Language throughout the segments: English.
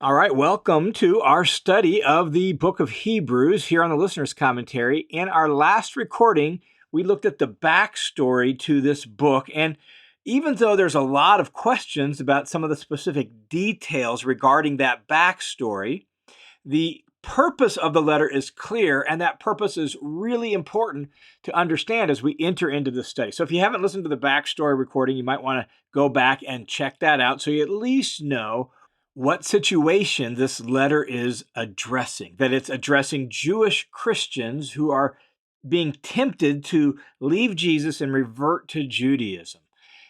All right, welcome to our study of the book of Hebrews here on the listener's commentary. In our last recording, we looked at the backstory to this book. And even though there's a lot of questions about some of the specific details regarding that backstory, the purpose of the letter is clear, and that purpose is really important to understand as we enter into this study. So if you haven't listened to the backstory recording, you might want to go back and check that out so you at least know what situation this letter is addressing, that it's addressing Jewish Christians who are being tempted to leave Jesus and revert to Judaism.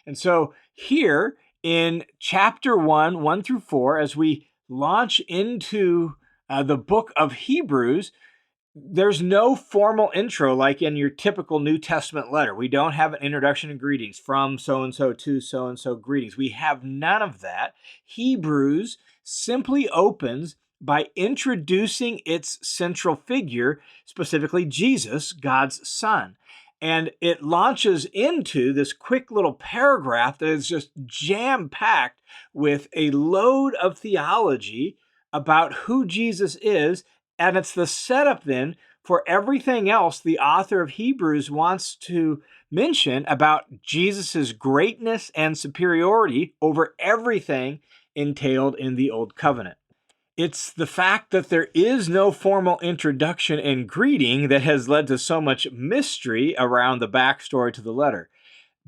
And so here in chapter 1, 1 through 4, as we launch into the book of Hebrews, there's no formal intro like in your typical New Testament letter. We don't have an introduction and greetings from so-and-so to so-and-so greetings. We have none of that. Hebrews simply opens by introducing its central figure, specifically Jesus, God's Son. And it launches into this quick little paragraph that is just jam-packed with a load of theology about who Jesus is. And it's the setup then for everything else the author of Hebrews wants to mention about Jesus's greatness and superiority over everything entailed in the Old Covenant. It's the fact that there is no formal introduction and greeting that has led to so much mystery around the backstory to the letter.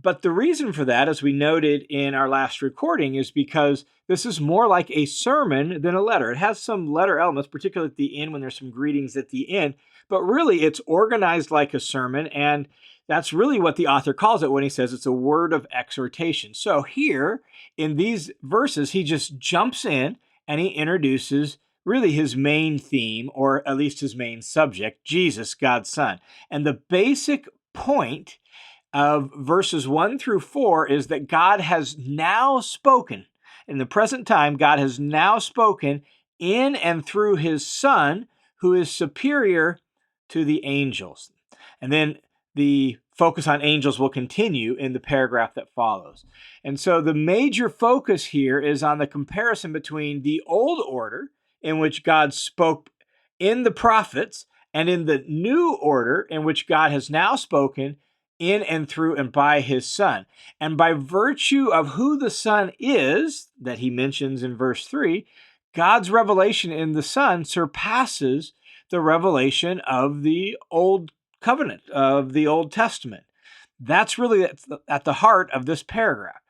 But the reason for that, as we noted in our last recording, is because this is more like a sermon than a letter. It has some letter elements, particularly at the end when there's some greetings at the end, but really it's organized like a sermon, and that's really what the author calls it when he says it's a word of exhortation. So here in these verses, he just jumps in and he introduces really his main theme, or at least his main subject, Jesus, God's Son. And the basic point of verses 1 through 4 is that God has now spoken. In the present time, God has now spoken in and through his Son, who is superior to the angels. And then the focus on angels will continue in the paragraph that follows. And so the major focus here is on the comparison between the old order, in which God spoke in the prophets, and in the new order, in which God has now spoken in and through and by his Son. And by virtue of who the Son is, that he mentions in verse 3, God's revelation in the Son surpasses the revelation of the Old Covenant, of the Old Testament. That's really at the heart of this paragraph.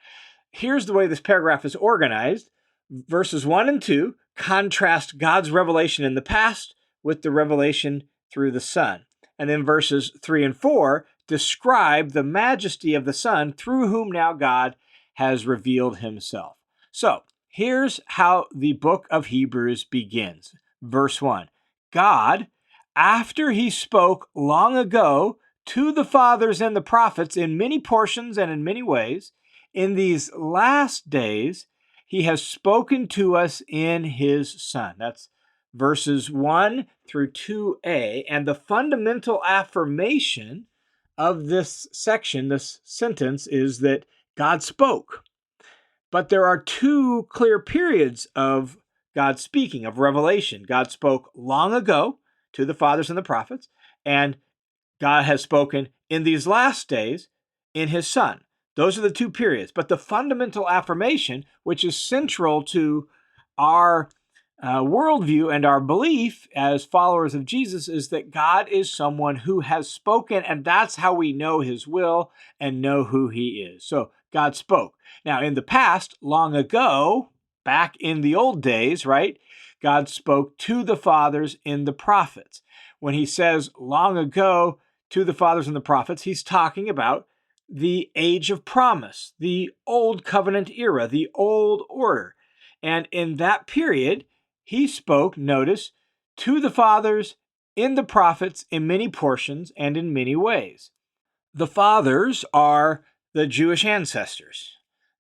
Here's the way this paragraph is organized. Verses 1 and 2 contrast God's revelation in the past with the revelation through the Son. And then verses 3 and 4 describe the majesty of the Son through whom now God has revealed himself. So here's how the book of Hebrews begins. Verse 1, God, after he spoke long ago to the fathers and the prophets in many portions and in many ways, in these last days, he has spoken to us in his Son. That's verses 1 through 2a. And the fundamental affirmation of this section, this sentence, is that God spoke. But there are two clear periods of God speaking, of revelation. God spoke long ago to the fathers and the prophets, and God has spoken in these last days in his Son. Those are the two periods. But the fundamental affirmation, which is central to our worldview and our belief as followers of Jesus, is that God is someone who has spoken, and that's how we know his will and know who he is. So God spoke. Now, in the past, long ago, back in the old days, right, God spoke to the fathers in the prophets. When he says long ago to the fathers and the prophets, he's talking about the age of promise, the old covenant era, the old order. And in that period, he spoke, notice, to the fathers in the prophets in many portions and in many ways. The fathers are the Jewish ancestors.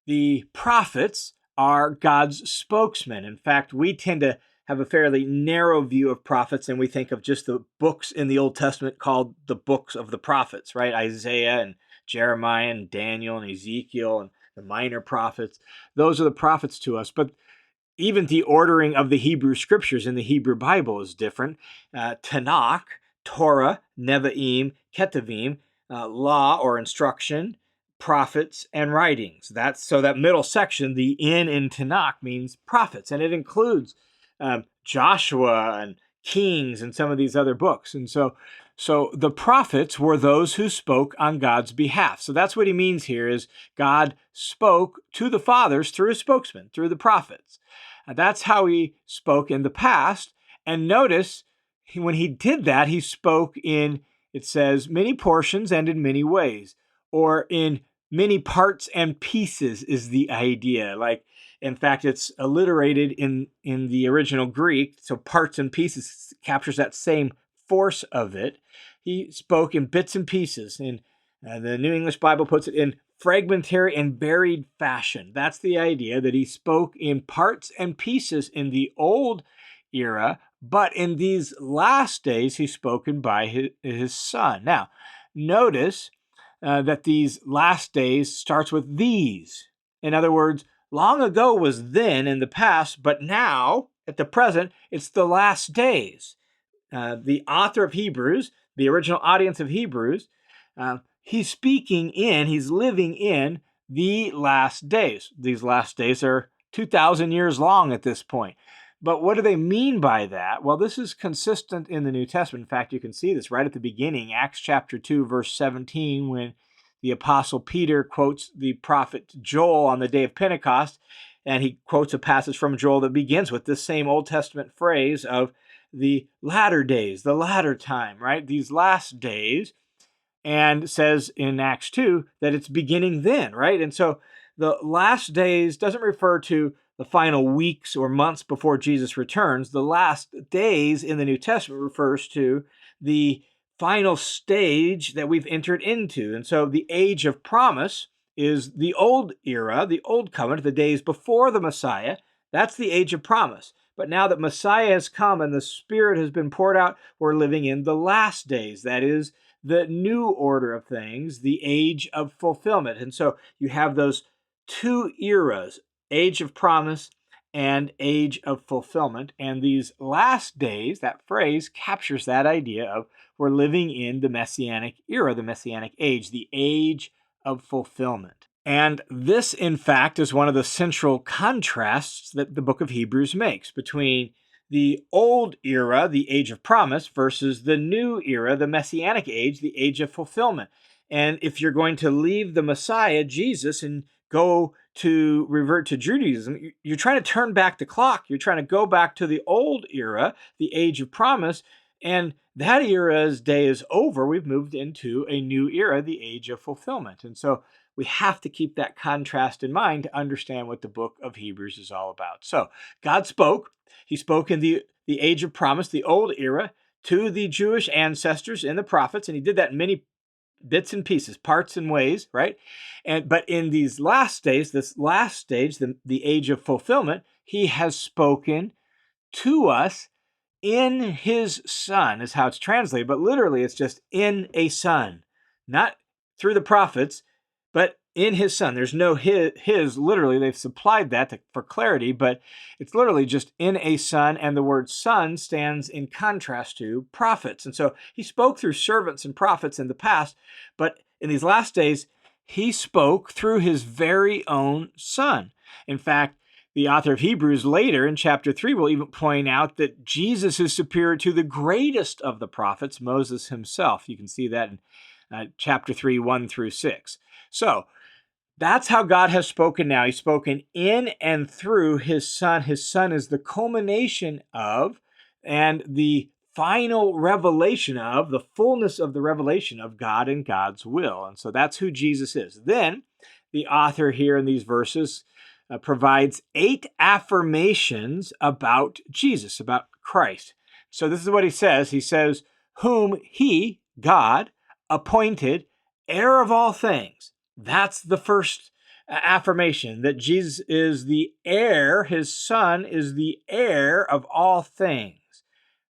The prophets are God's spokesmen. In fact, we tend to have a fairly narrow view of prophets, and we think of just the books in the Old Testament called the books of the prophets, right? Isaiah and Jeremiah and Daniel and Ezekiel and the minor prophets. Those are the prophets to us. But even the ordering of the Hebrew scriptures in the Hebrew Bible is different. Tanakh, Torah, Nevi'im, Ketuvim, law or instruction, prophets, and writings. So that middle section, the in Tanakh, means prophets, and it includes Joshua and Kings and some of these other books. And so the prophets were those who spoke on God's behalf. So that's what he means here is God spoke to the fathers through his spokesman, through the prophets. That's how he spoke in the past. And notice when he did that, he spoke in, it says, many portions and in many ways, or in many parts and pieces is the idea. Like, in fact, it's alliterated in the original Greek. So parts and pieces captures that same force of it. He spoke in bits and pieces. And the New English Bible puts it in fragmentary and varied fashion. That's the idea, that he spoke in parts and pieces in the old era, but in these last days, he's spoken by his son. Now, notice that these last days starts with these. In other words, long ago was then in the past, but now, at the present, it's the last days. The author of Hebrews, the original audience of Hebrews, he's living in the last days. These last days are 2,000 years long at this point. But what do they mean by that? Well, this is consistent in the New Testament. In fact, you can see this right at the beginning, Acts chapter 2, verse 17, when the Apostle Peter quotes the prophet Joel on the day of Pentecost, and he quotes a passage from Joel that begins with this same Old Testament phrase of the latter days, the latter time, right? These last days, and says in Acts 2 that it's beginning then, right? And so the last days doesn't refer to the final weeks or months before Jesus returns. The last days in the New Testament refers to the final stage that we've entered into. And so the age of promise is the old era, the old covenant, the days before the Messiah. That's the age of promise. But now that Messiah has come and the Spirit has been poured out, we're living in the last days. That is the new order of things, the age of fulfillment. And so you have those two eras, age of promise and age of fulfillment. And these last days, that phrase captures that idea of we're living in the Messianic era, the Messianic age, the age of fulfillment. And this, in fact, is one of the central contrasts that the book of Hebrews makes between the old era, the age of promise, versus the new era, the Messianic age, the age of fulfillment. And if you're going to leave the Messiah, Jesus, and go to revert to Judaism, you're trying to turn back the clock. You're trying to go back to the old era, the age of promise, and that era's day is over. We've moved into a new era, the age of fulfillment. And so we have to keep that contrast in mind to understand what the book of Hebrews is all about. So God spoke. He spoke in the age of promise, the old era, to the Jewish ancestors and the prophets, and he did that in many bits and pieces, parts and ways, right? But in these last days, this last stage, the age of fulfillment, he has spoken to us in his son, is how it's translated. But literally, it's just in a son, not through the prophets, but in his son. There's no his literally, they've supplied that for clarity, but it's literally just in a son, and the word son stands in contrast to prophets. And so he spoke through servants and prophets in the past, but in these last days, he spoke through his very own son. In fact, the author of Hebrews later in chapter 3 will even point out that Jesus is superior to the greatest of the prophets, Moses himself. You can see that in chapter 3, 1 through 6. So that's how God has spoken now. He's spoken in and through his son. His son is the culmination of and the final revelation of, the fullness of the revelation of God and God's will. And so that's who Jesus is. Then the author here in these verses provides 8 affirmations about Jesus, about Christ. So this is what he says. He says, whom he, God, appointed heir of all things. That's the first affirmation, that Jesus is the heir, his son is the heir of all things.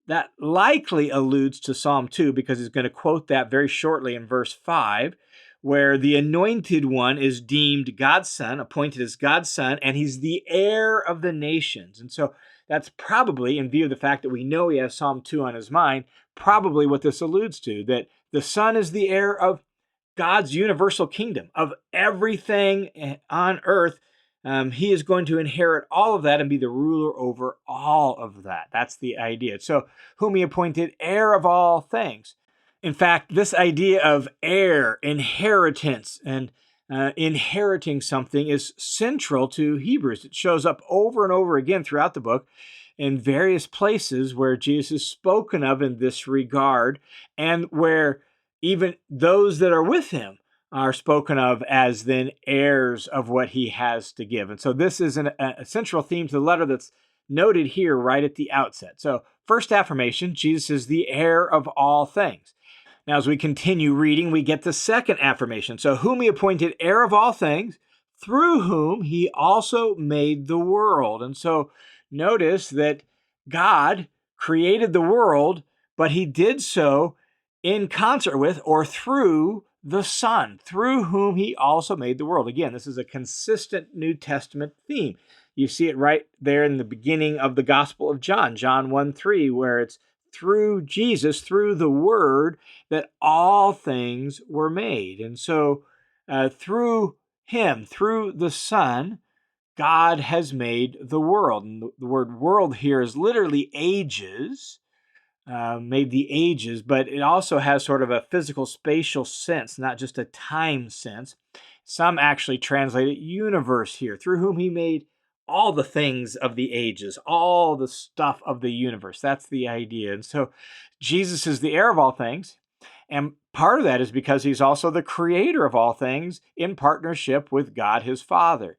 That likely alludes to Psalm 2 because he's going to quote that very shortly in verse 5, where the anointed one is deemed God's son, appointed as God's son, and he's the heir of the nations. And so that's probably, in view of the fact that we know he has Psalm 2 on his mind, probably what this alludes to, that the son is the heir of God's universal kingdom, of everything on earth. He is going to inherit all of that and be the ruler over all of that. That's the idea. So, whom he appointed heir of all things. In fact, this idea of heir, inheritance, and inheriting something is central to Hebrews. It shows up over and over again throughout the book in various places where Jesus is spoken of in this regard, and where even those that are with him are spoken of as then heirs of what he has to give. And so this is a central theme to the letter that's noted here right at the outset. So, first affirmation, Jesus is the heir of all things. Now, as we continue reading, we get the second affirmation. So, whom he appointed heir of all things, through whom he also made the world. And so, notice that God created the world, but he did so in concert with or through the Son, through whom he also made the world. Again, this is a consistent New Testament theme. You see it right there in the beginning of the Gospel of John, John 1:3, where it's through Jesus, through the Word, that all things were made. And so through him, through the Son, God has made the world. And the word world here is literally ages, made the ages, but it also has sort of a physical spatial sense, not just a time sense. Some actually translate it universe here, through whom he made all the things of the ages, all the stuff of the universe. That's the idea. And so Jesus is the heir of all things. And part of that is because he's also the creator of all things in partnership with God, his Father.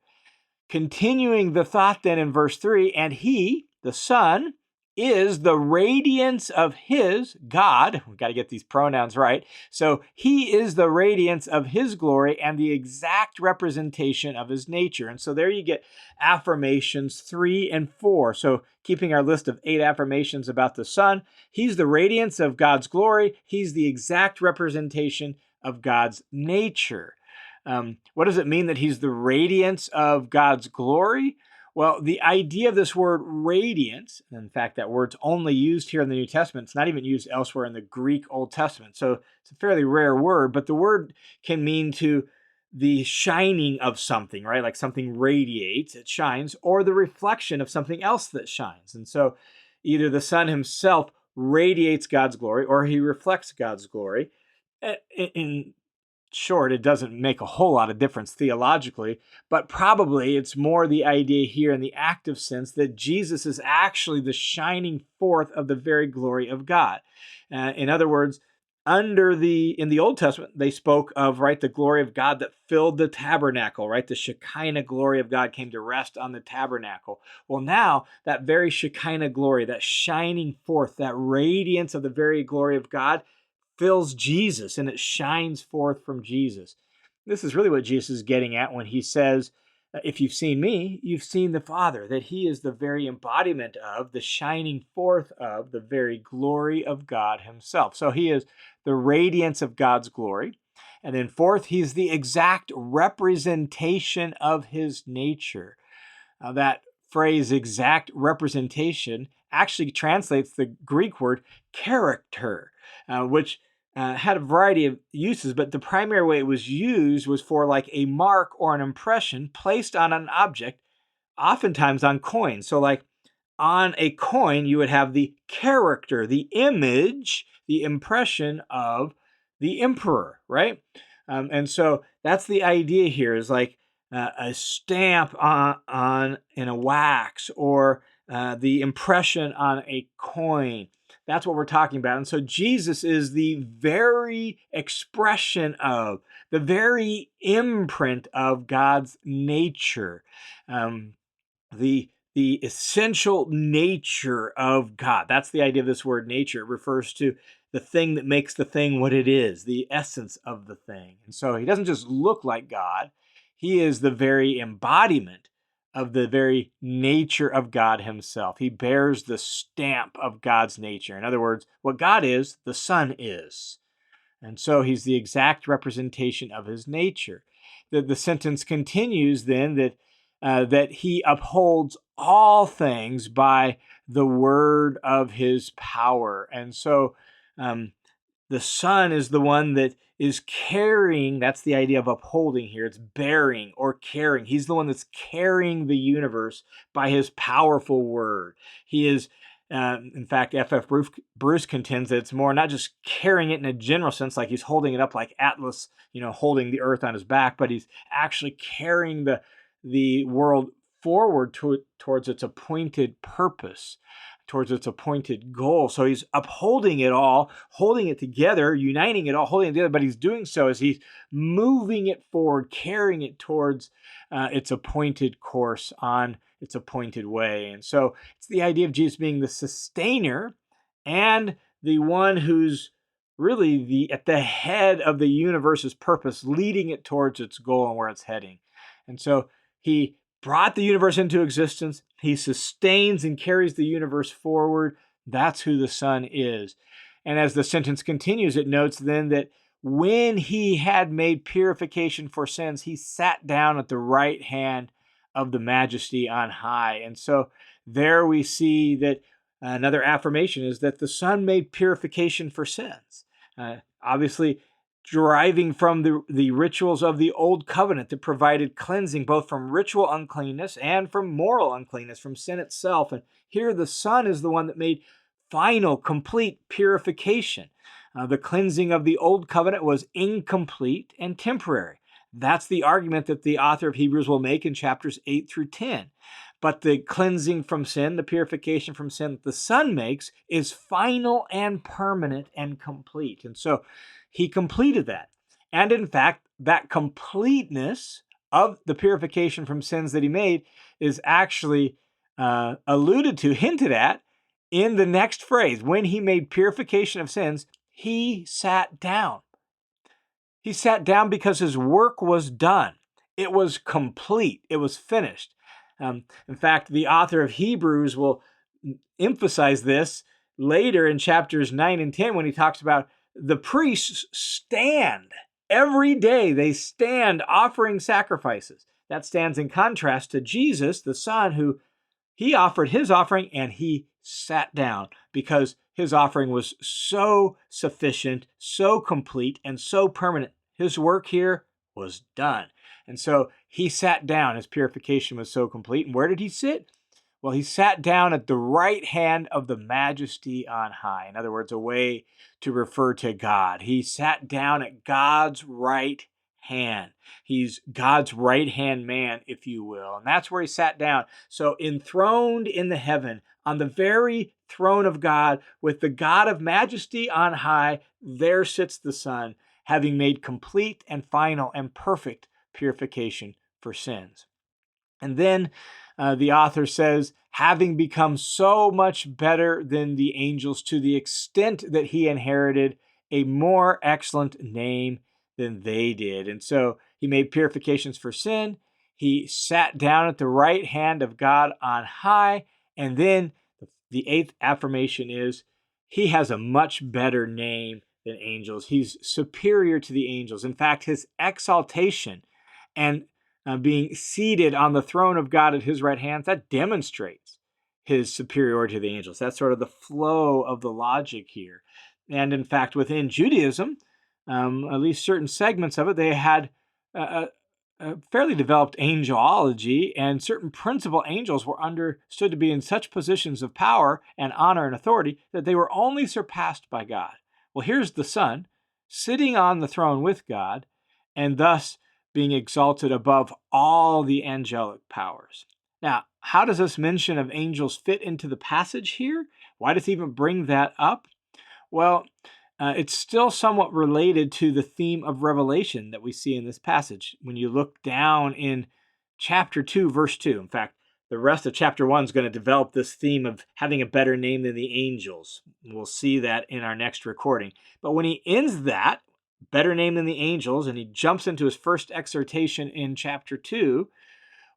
Continuing the thought then in verse 3, and he, the Son, is the radiance of his, God, we've got to get these pronouns right, so he is the radiance of his glory and the exact representation of his nature. And so there you get affirmations 3 and 4. So keeping our list of 8 affirmations about the Son, he's the radiance of God's glory, he's the exact representation of God's nature. What does it mean that he's the radiance of God's glory? Well, the idea of this word radiance, and in fact, that word's only used here in the New Testament. It's not even used elsewhere in the Greek Old Testament. So it's a fairly rare word, but the word can mean to the shining of something, right? Like something radiates, it shines, or the reflection of something else that shines. And so either the Son himself radiates God's glory or he reflects God's glory. In short, it doesn't make a whole lot of difference theologically, but probably it's more the idea here in the active sense that Jesus is actually the shining forth of the very glory of God. In other words, in the Old Testament, they spoke of, right, the glory of God that filled the tabernacle, right? The Shekinah glory of God came to rest on the tabernacle. Well, now that very Shekinah glory, that shining forth, that radiance of the very glory of God fills Jesus and it shines forth from Jesus. This is really what Jesus is getting at when he says, if you've seen me, you've seen the Father, that he is the very embodiment of, the shining forth of, the very glory of God himself. So he is the radiance of God's glory. And then fourth, he's the exact representation of his nature. That phrase, exact representation, actually translates the Greek word character, which had a variety of uses, but the primary way it was used was for like a mark or an impression placed on an object, oftentimes on coins. So like on a coin, you would have the character, the image, the impression of the emperor, right? And so that's the idea here, is like a stamp on in a wax, or the impression on a coin. That's what we're talking about. And so Jesus is the very expression of, the very imprint of God's nature, the essential nature of God. That's the idea of this word nature. It refers to the thing that makes the thing what it is, the essence of the thing. And so he doesn't just look like God. He is the very embodiment of the very nature of God himself. He bears the stamp of God's nature. In other words, what God is, the Son is. And so he's the exact representation of his nature. The sentence continues then that he upholds all things by the word of his power. And so the Son is the one that is carrying, that's the idea of upholding here. It's bearing or carrying. He's the one that's carrying the universe by his powerful word. He is, in fact, F.F. Bruce contends that it's more not just carrying it in a general sense, like he's holding it up like Atlas, holding the earth on his back, but he's actually carrying the world forward towards its appointed purpose, towards its appointed goal. So he's upholding it all, holding it together, uniting it all, holding it together, but he's doing so as he's moving it forward, carrying it towards its appointed course on its appointed way. And so it's the idea of Jesus being the sustainer and the one who's really at the head of the universe's purpose, leading it towards its goal and where it's heading. And so he brought the universe into existence. He sustains and carries the universe forward. That's who the Son is. And as the sentence continues, it notes then that when he had made purification for sins, he sat down at the right hand of the Majesty on high. And so there we see that another affirmation is that the Son made purification for sins. Obviously, deriving from the rituals of the Old Covenant that provided cleansing both from ritual uncleanness and from moral uncleanness, from sin itself. And here the Son is the one that made final, complete purification. The cleansing of the Old Covenant was incomplete and temporary. That's the argument that the author of Hebrews will make in chapters 8 through 10. But the cleansing from sin, the purification from sin that the Son makes is final and permanent and complete. And so he completed that. And in fact, that completeness of the purification from sins that he made is actually alluded to, hinted at, in the next phrase. When he made purification of sins, he sat down. He sat down because his work was done. It was complete. It was finished. In fact, the author of Hebrews will emphasize this later in chapters 9 and 10 when he talks about the priests stand. Every day they stand offering sacrifices. That stands in contrast to Jesus, the Son, who he offered his offering and he sat down because his offering was so sufficient, so complete, and so permanent. His work here was done. And so he sat down. His purification was so complete. And where did he sit? Well, he sat down at the right hand of the Majesty on high. In other words, a way to refer to God. He sat down at God's right hand. He's God's right-hand man, if you will. And that's where he sat down. So enthroned in the heaven, on the very throne of God, with the God of majesty on high, there sits the Son, having made complete and final and perfect purification for sins. And then the author says, having become so much better than the angels to the extent that he inherited a more excellent name than they did. And so he made purifications for sin. He sat down at the right hand of God on high. And then the eighth affirmation is he has a much better name than angels. He's superior to the angels. In fact, his exaltation and being seated on the throne of God at his right hand, that demonstrates his superiority to the angels. That's sort of the flow of the logic here. And in fact, within Judaism, at least certain segments of it, they had a fairly developed angelology, and certain principal angels were understood to be in such positions of power and honor and authority that they were only surpassed by God. Well, here's the Son sitting on the throne with God, and thus being exalted above all the angelic powers. Now, how does this mention of angels fit into the passage here? Why does he even bring that up? Well, it's still somewhat related to the theme of Revelation that we see in this passage. When you look down in chapter 2, verse 2, in fact, the rest of chapter 1 is going to develop this theme of having a better name than the angels. We'll see that in our next recording. But when he ends that, better name than the angels, and he jumps into his first exhortation in chapter 2,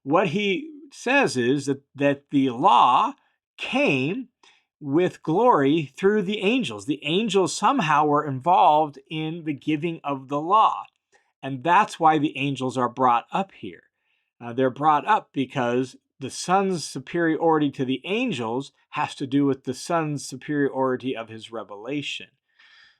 what he says is that the law came with glory through the angels. The angels somehow were involved in the giving of the law. And that's why the angels are brought up here. They're brought up because the Son's superiority to the angels has to do with the Son's superiority of his revelation.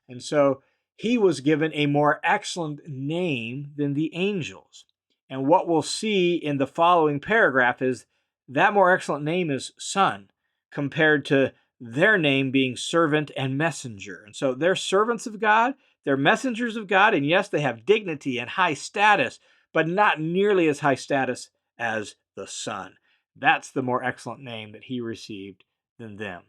And so he was given a more excellent name than the angels. And what we'll see in the following paragraph is that more excellent name is Son, compared to their name being servant and messenger. And so they're servants of God, they're messengers of God, and yes, they have dignity and high status, but not nearly as high status as the Son. That's the more excellent name that he received than them.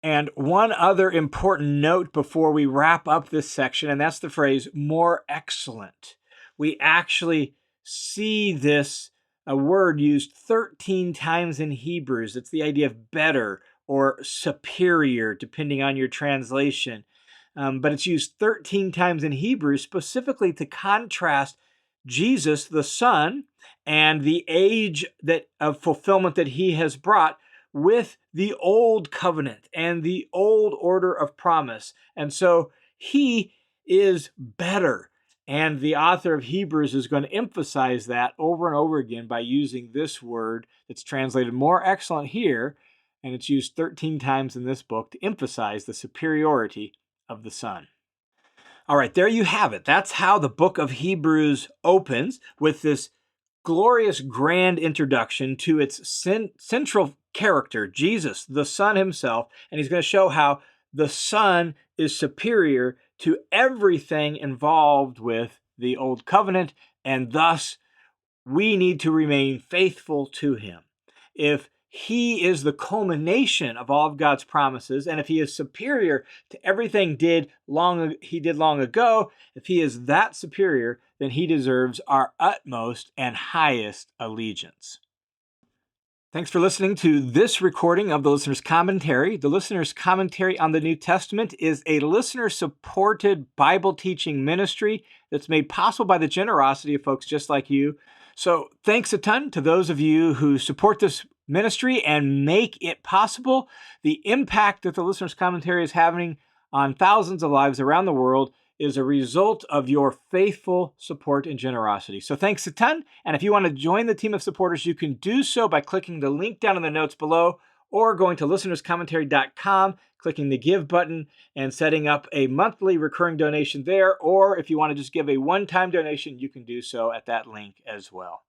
And one other important note before we wrap up this section, and that's the phrase more excellent. We actually see this a word used 13 times in Hebrews. It's the idea of better or superior, depending on your translation. But it's used 13 times in Hebrews specifically to contrast Jesus, the Son, and the age of fulfillment that he has brought with the old covenant and the old order of promise. And so he is better. And the author of Hebrews is going to emphasize that over and over again by using this word that's translated more excellent here, and it's used 13 times in this book to emphasize the superiority of the Son. All right, there you have it. That's how the book of Hebrews opens, with this glorious grand introduction to its central character, Jesus, the Son himself, and he's going to show how the Son is superior to everything involved with the Old Covenant, and thus we need to remain faithful to him. If he is the culmination of all of God's promises, and if he is superior to everything he did long ago, if he is that superior, then he deserves our utmost and highest allegiance. Thanks for listening to this recording of the Listener's Commentary. The Listener's Commentary on the New Testament is a listener-supported Bible teaching ministry that's made possible by the generosity of folks just like you. So thanks a ton to those of you who support this ministry and make it possible. The impact that the Listener's Commentary is having on thousands of lives around the world is a result of your faithful support and generosity. So thanks a ton. And if you want to join the team of supporters, you can do so by clicking the link down in the notes below, or going to listenerscommentary.com, clicking the Give button, and setting up a monthly recurring donation there. Or if you want to just give a one-time donation, you can do so at that link as well.